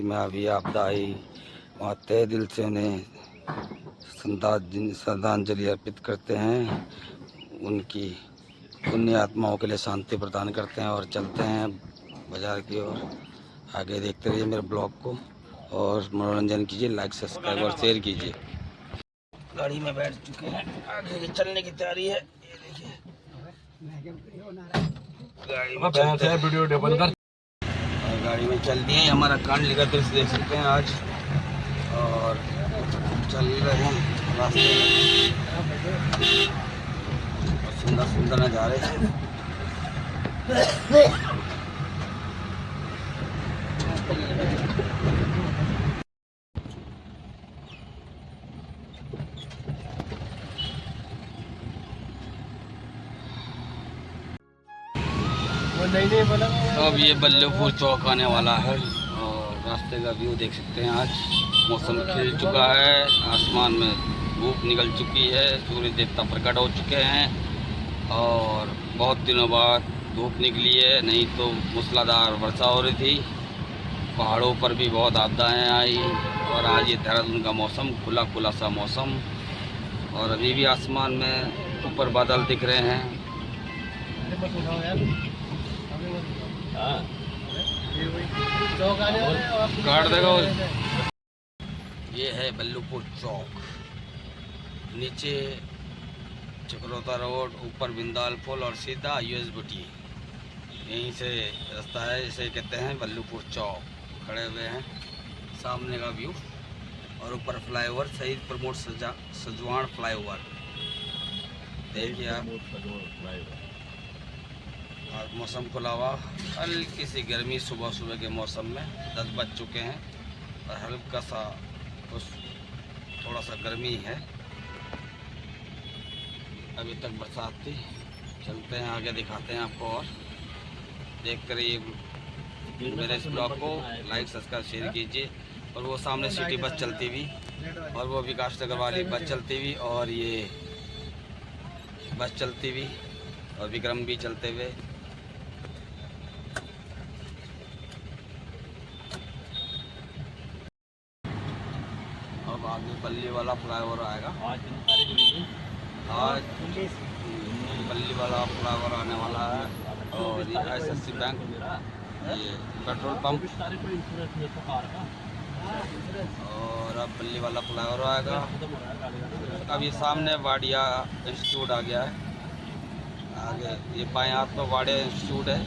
में अभी आपदा आई, वहाँ तहे दिल से उन्हें श्रद्धांजलि अर्पित करते हैं, उनकी पुण्य आत्माओं के लिए शांति प्रदान करते हैं और चलते हैं बाजार की ओर। आगे देखते रहिए मेरे ब्लॉग को और मनोरंजन कीजिए, लाइक सब्सक्राइब और शेयर कीजिए। गाड़ी में बैठ चुके हैं, आगे चलने की तैयारी है। ये देखिए गाड़ी में चलते हैं, गाड़ी में चल दिए। हमारा कांड का दृश्य देख सकते हैं आज, और चल रहे हैं रास्ते में, सुंदर सुंदर नज़ारे हैं। तो अब ये बल्लभपुर चौक आने वाला है और रास्ते का व्यू देख सकते हैं। आज मौसम खिल चुका है, आसमान में धूप निकल चुकी है, सूर्य देवता प्रकट हो चुके हैं और बहुत दिनों बाद धूप निकली है, नहीं तो मूसलाधार वर्षा हो रही थी। पहाड़ों पर भी बहुत आपदाएं आई और आज ये देहरादून का मौसम खुला खुला सा मौसम, और अभी भी आसमान में ऊपर बादल दिख रहे हैं। काट देगा। ये है बल्लभपुर चौक, नीचे चक्रोता रोड, ऊपर बिंदाल पुल और सीधा यूएसबीटी, यहीं से रास्ता है। इसे कहते हैं बल्लभपुर चौक। खड़े हुए हैं, सामने का व्यू, और ऊपर फ्लाईओवर शहीद प्रमोद सजवाण फ्लाईओवर देखिए आप। और मौसम खुला हुआ, हल्की सी गर्मी सुबह सुबह के मौसम में 10 बज चुके हैं और हल्का सा कुछ थोड़ा सा गर्मी है। अभी तक बरसात थी। चलते हैं आगे, दिखाते हैं आपको और देखते रहिए मेरे इस ब्लॉग को। लाइक सब्सक्राइब शेयर कीजिए। और वो सामने सिटी बस चलती हुई, और वो विकास नगर वाली बस चलती हुई, और ये बस चलती हुई, और विक्रम भी चलते हुए। अब आगे बल्ली वाला फ्लाईओवर आएगा। आज बल्ली वाला फ्लाईओवर आने वाला है, और ये एसएससी बैंक, ये पेट्रोल पंप, और अब बल्ली वाला फ्लाईओवर आएगा। अब ये सामने वाडिया इंस्टीट्यूट आ गया है। आगे ये बाएं हाथ में वाडिया इंस्टीट्यूट है,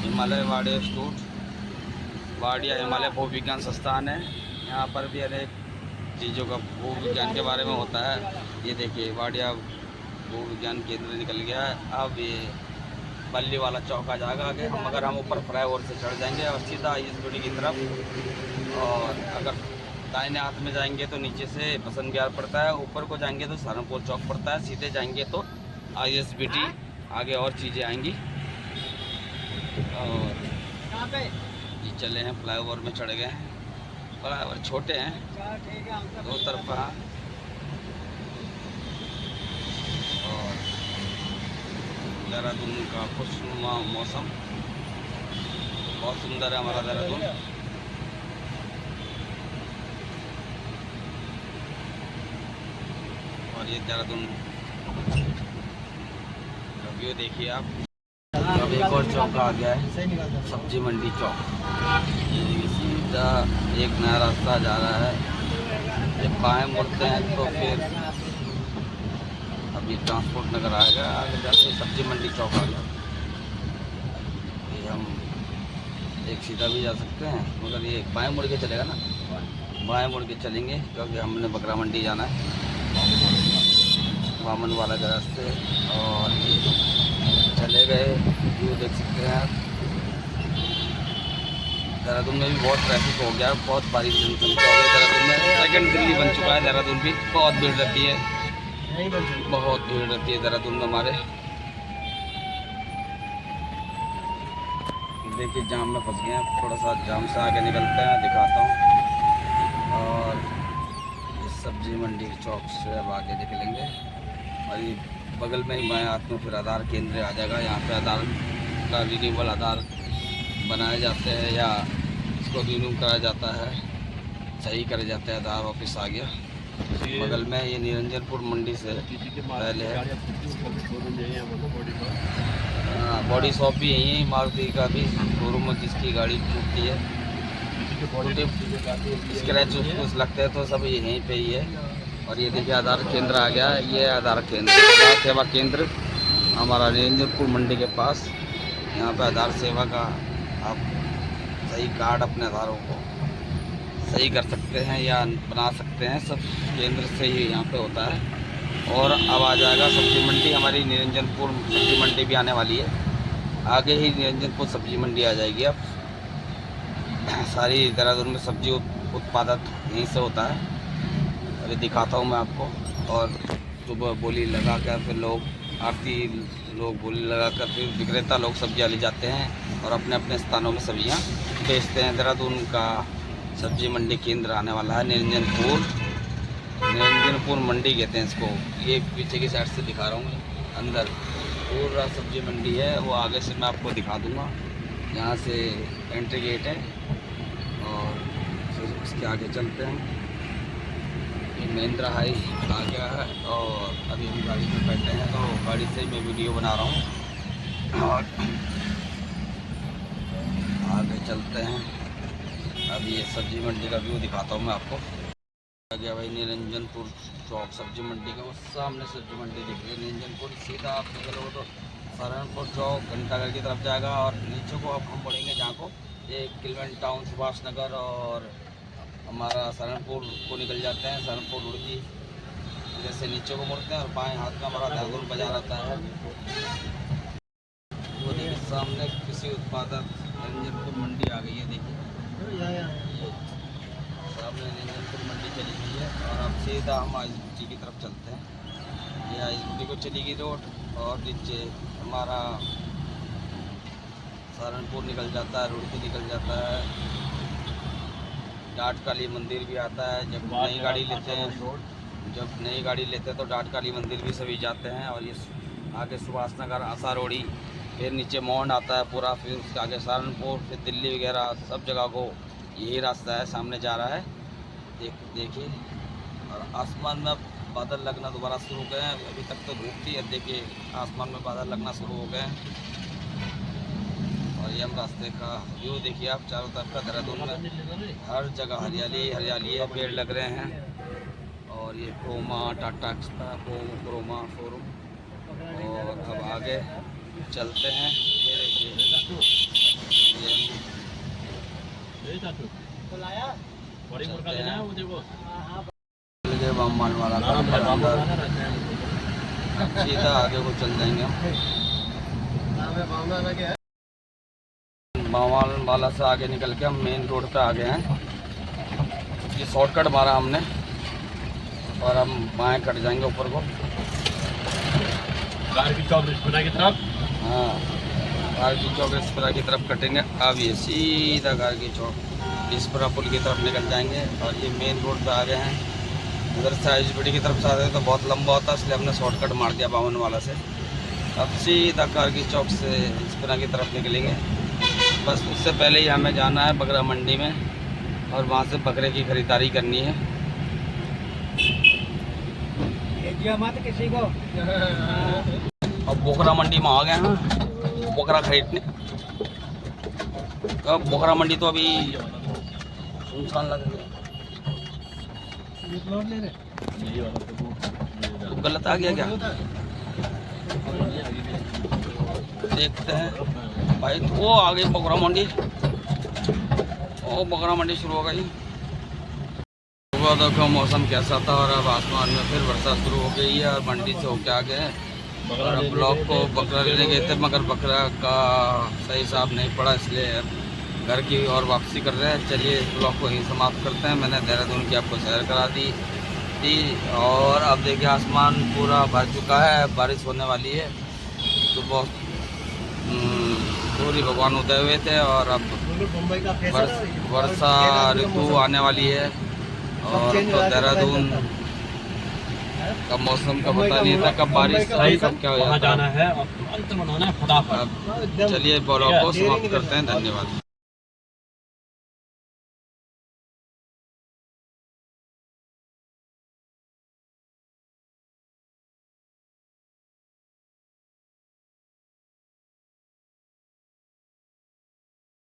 हिमालय वाडिया इंस्टीट्यूट। वाडिया हिमालय भू विज्ञान संस्थान है। यहाँ पर भी अनेक चीज़ों का भू विज्ञान के बारे में होता है। ये देखिए वाडिया भू विज्ञान केंद्र निकल गया है। अब ये बल्ली वाला चौक आ जाएगा आगे। हम ऊपर फ्लाईओवर से चढ़ जाएंगे और सीधा यूएसबीटी की तरफ, और अगर दाहिने हाथ में जाएंगे तो नीचे से बसंत विहार पड़ता है, ऊपर को जाएंगे तो सहारनपुर चौक पड़ता है, सीधे जाएंगे तो यूएसबीटी, आगे और चीज़ें आएंगी। और ये चले हैं फ्लाईओवर में, चढ़ गए हैं। फ्लाईओवर छोटे हैं, दो तरफा, और देहरादून का खुशनुमा मौसम बहुत सुंदर है हमारा देहरादून। और ये देहरादून व्यू देखिए आप। अब एक और चौक आ गया है, सब्जी मंडी चौक। सीधा एक नया रास्ता जा रहा है। जब बाएं मुड़ते हैं तो फिर अभी ट्रांसपोर्ट नगर आएगा, आगे जाके सब्जी मंडी चौक आ गया। ये हम एक सीधा भी जा सकते हैं, मगर ये बाएं मुड़ के चलेगा ना, बाएं मुड़ के चलेंगे क्योंकि हमने बकरा मंडी जाना है, वामन वाला के रास्ते। और ये चले गए, व्यू देख सकते हैं आप। देहरादून में भी बहुत ट्रैफिक हो गया, बहुत भारी जनसंख्या हो गई देहरादून में। सेकंड दिल्ली बन चुका है देहरादून भी। बहुत भीड़ रहती है, बहुत भीड़ रहती है देहरादून में हमारे। देखिए जाम में फंस गए हैं, थोड़ा सा जाम से आगे निकलते हैं, दिखाता हूँ। और इस सब्जी मंडी चौक से अब आगे निकलेंगे और ये बगल में ही बाएं हाथ में फिर आधार केंद्र आ जाएगा। यहाँ पे आधार का रिन्यूअल आधार बनाए जाते हैं या इसको रिन्यू कराया जाता है, सही करे जाते हैं। आधार ऑफिस आ गया बगल में। ये निरंजनपुर मंडी से पहले है। हाँ, बॉडी शॉप भी यही है, मारुति का भी शोरूम में जिसकी गाड़ी टूटती है, स्क्रैच कुछ लगते हैं तो सब यहीं पे ही है। और ये देखिए आधार केंद्र आ गया। ये आधार केंद्र, आधार सेवा केंद्र हमारा निरंजनपुर मंडी के पास। यहाँ पे आधार सेवा का आप सही कार्ड अपने आधारों को सही कर सकते हैं या बना सकते हैं, सब केंद्र से ही यहाँ पे होता है। और अब आ जाएगा सब्जी मंडी, हमारी निरंजनपुर सब्जी मंडी भी आने वाली है। आगे ही निरंजनपुर सब्जी मंडी आ जाएगी। अब सारी देहरादून में सब्जी उत्पादक यहीं से होता है। अभी दिखाता हूँ मैं आपको। और सुबह बोली लगा कर फिर लोग आरती लोग बोली लगा कर फिर विक्रेता लोग सब्जियाँ ले जाते हैं और अपने अपने स्थानों में सब्जियाँ बेचते हैं। देहरादून का सब्जी मंडी केंद्र आने वाला है निरंजनपुर मंडी कहते हैं इसको। ये पीछे की साइड से दिखा रहा हूँ, अंदर पूरा सब्जी मंडी है। वो आगे से मैं आपको दिखा दूँगा। यहाँ से एंट्री गेट है और फिर उसके आगे चलते हैं। ये महिंद्रा हाई आ गया है और अभी हम गाड़ी में बैठे हैं तो गाड़ी से ही मैं वीडियो बना रहा हूँ। और आगे चलते हैं। अब ये सब्जी मंडी का व्यू दिखाता हूँ मैं आपको। आ गया भाई निरंजनपुर चौक सब्जी मंडी का। उस सामने सब्जी मंडी दिख रही है निरंजनपुर। सीधा आप निकलोगे तो सहारनपुर चौक घंटाघर की तरफ जाएगा और नीचे को अब हम बढ़ेंगे जहाँ को ये किलवेंट टाउन सुभाष नगर और हमारा सहारनपुर को निकल जाते हैं। सहारनपुर रुड़की जैसे नीचे को मुड़ते हैं और बाएं हाथ में हमारा देहरादून बाजार आता है। वो देखिए सामने कृषि उत्पादक निरंजनपुर मंडी आ गई है। देखिए सामने निरंजनपुर मंडी चली गई है और अब सीधा हम आइसबुटी की तरफ चलते हैं। ये आइसबुटी को चली गई रोड और नीचे हमारा सहारनपुर निकल जाता है, रुड़की निकल जाता है, डाट काली मंदिर भी आता है। जब नई गाड़ी लेते हैं तो डाट काली मंदिर भी सभी जाते हैं। और ये आगे सुभाष नगर आसारोड़ी, फिर नीचे मोहन आता है पूरा, फिर उसके आगे सहारनपुर, फिर दिल्ली वगैरह सब जगह को यही रास्ता है, सामने जा रहा है। देखिए और आसमान में बादल लगना दोबारा शुरू हो गए हैं। अभी तक तो धूप थी, अब देखिए आसमान में बादल लगना शुरू हो गए हैं। और ये हम रास्ते का व्यू देखिए आप, चारों तरफ का देहरादून में हर जगह हरियाली हरियाली है, पेड़ लग रहे हैं। और ये क्रोमा टाटा क्रोमा शोरूम। और अब आगे चलते हैं। ये देखिए बामवाल वाला सीधा आगे को चल जाएंगे हम। बामवाल वाला से आगे निकल के हम मेन रोड पे आ गए हैं। ये शॉर्टकट मारा हमने और हम बाएं कट जाएंगे ऊपर को गार्गी चौक रिस्पना की तरफ। हाँ, गार्गी चौक रिस्पना की तरफ कटेंगे। अब ये सीधा गार्गी चौक रिस्पना पुल की तरफ निकल जाएंगे और ये मेन रोड पे आ गए हैं। उधर से आइसबुटी की तरफ से आते तो बहुत लंबा होता, इसलिए हमने शॉर्टकट मार दिया बावन वाला से। अब सीधा गार्गी चौक से रिस्पना की तरफ निकलेंगे। बस उससे पहले ही हमें जाना है बकरा मंडी में और वहाँ से बकरे की खरीदारी करनी है। किसी को अब बोखरा मंडी में आ गए हैं बोखरा खरीदने। अब बोखरा मंडी तो अभी सुनसान लग रही है। तो गलत आ गया क्या? देखते हैं भाई। तो वो आ गई बोखरा मंडी। ओ बोखरा मंडी शुरू हो गई। सुबह देखो मौसम कैसा था और अब आसमान में फिर वर्षा शुरू हो गई है और मंडी से होके आ गए हैं। और अब ब्लॉक को बकरा लेने गए थे मगर बकरा का सही हिसाब नहीं पड़ा, इसलिए घर की ओर वापसी कर रहे हैं। चलिए इस ब्लॉग को यहीं समाप्त करते हैं। मैंने देहरादून की आपको सैर करा दी थी और अब देखिए आसमान पूरा भर चुका है, बारिश होने वाली है। तो बहुत सूर्य भगवान उदय हुए थे और अब वर्षा ऋतु आने वाली है और अब तो देहरादून का मौसम का पता नहीं था कब बारिश कब क्या हो जाता है। जाना है और तुरंत बनाना है फटाफट। अब चलिए ब्लॉग को समाप्त करते हैं। धन्यवाद।